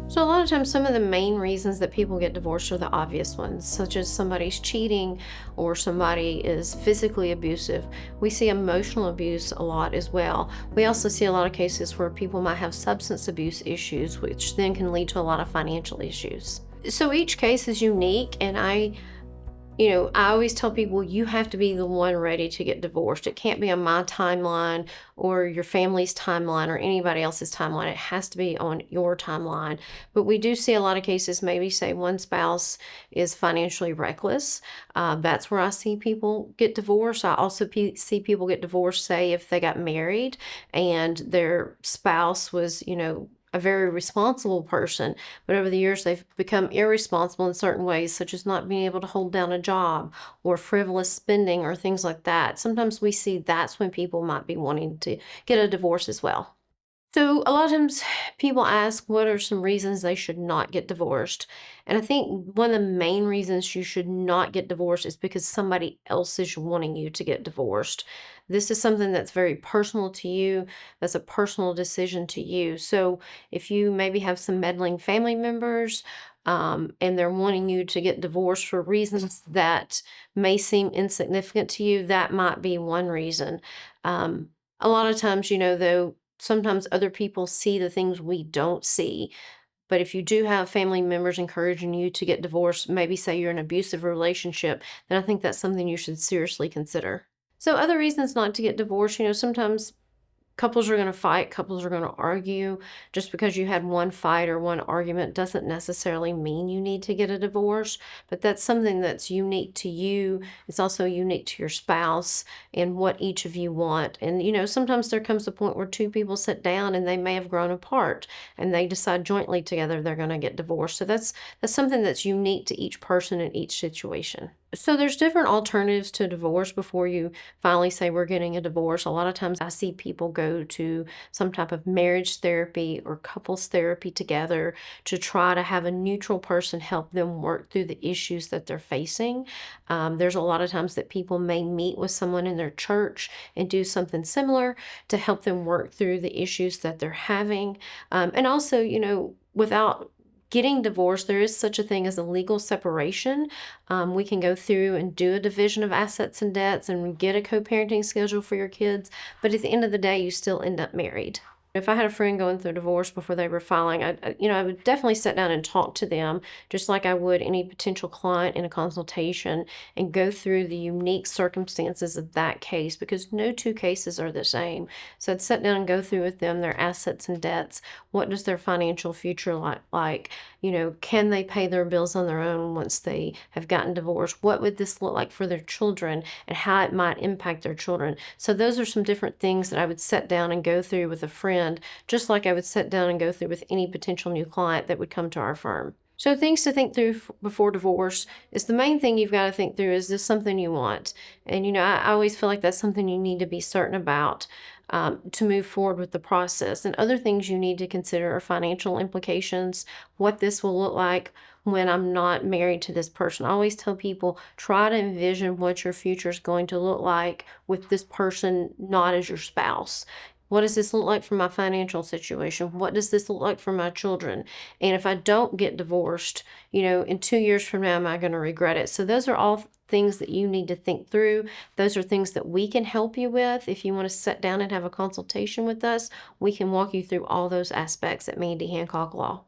So, a lot of times, some of the main reasons that people get divorced are the obvious ones, such as somebody's cheating or somebody is physically abusive. We see emotional abuse a lot as well. We also see a lot of cases where people might have substance abuse issues, which then can lead to a lot of financial issues. So, each case is unique, and I always tell people you have to be the one ready to get divorced. It can't be on my timeline or your family's timeline or anybody else's timeline. It has to be on your timeline. But we do see a lot of cases, maybe say one spouse is financially reckless. That's where I see people get divorced. I also see people get divorced, say, if they got married and their spouse was, a very responsible person, but over the years they've become irresponsible in certain ways, such as not being able to hold down a job or frivolous spending or things like that. Sometimes we see that's when people might be wanting to get a divorce as well. So, a lot of times people ask what are some reasons they should not get divorced. And I think one of the main reasons you should not get divorced is because somebody else is wanting you to get divorced. This is something that's very personal to you, that's a personal decision to you. So, if you maybe have some meddling family members, and they're wanting you to get divorced for reasons that may seem insignificant to you, that might be one reason. A lot of times, though, sometimes other people see the things we don't see. But if you do have family members encouraging you to get divorced, maybe say you're in an abusive relationship, then I think that's something you should seriously consider. So, other reasons not to get divorced, sometimes couples are going to fight, couples are going to argue. Just because you had one fight or one argument doesn't necessarily mean you need to get a divorce, but that's something that's unique to you. It's also unique to your spouse and what each of you want. And, sometimes there comes a point where two people sit down and they may have grown apart and they decide jointly together they're going to get divorced. So that's something that's unique to each person in each situation. So there's different alternatives to divorce before you finally say we're getting a divorce. A lot of times I see people go to some type of marriage therapy or couples therapy together to try to have a neutral person help them work through the issues that they're facing. There's a lot of times that people may meet with someone in their church and do something similar to help them work through the issues that they're having. And also, without getting divorced, there is such a thing as a legal separation. We can go through and do a division of assets and debts and get a co-parenting schedule for your kids, but at the end of the day, you still end up married. If I had a friend going through divorce before they were filing, I would definitely sit down and talk to them, just like I would any potential client in a consultation, and go through the unique circumstances of that case because no two cases are the same. So I'd sit down and go through with them their assets and debts. What does their financial future like? Can they pay their bills on their own once they have gotten divorced? What would this look like for their children and how it might impact their children? So those are some different things that I would sit down and go through with a friend, just like I would sit down and go through with any potential new client that would come to our firm. So things to think through before divorce is the main thing you've got to think through, is this something you want? And I always feel like that's something you need to be certain about, to move forward with the process. And other things you need to consider are financial implications, what this will look like when I'm not married to this person. I always tell people, try to envision what your future is going to look like with this person not as your spouse. What does this look like for my financial situation? What does this look like for my children? And if I don't get divorced, in 2 years from now, am I going to regret it? So those are all things that you need to think through. Those are things that we can help you with. If you want to sit down and have a consultation with us, we can walk you through all those aspects at Mandy Hancock Law.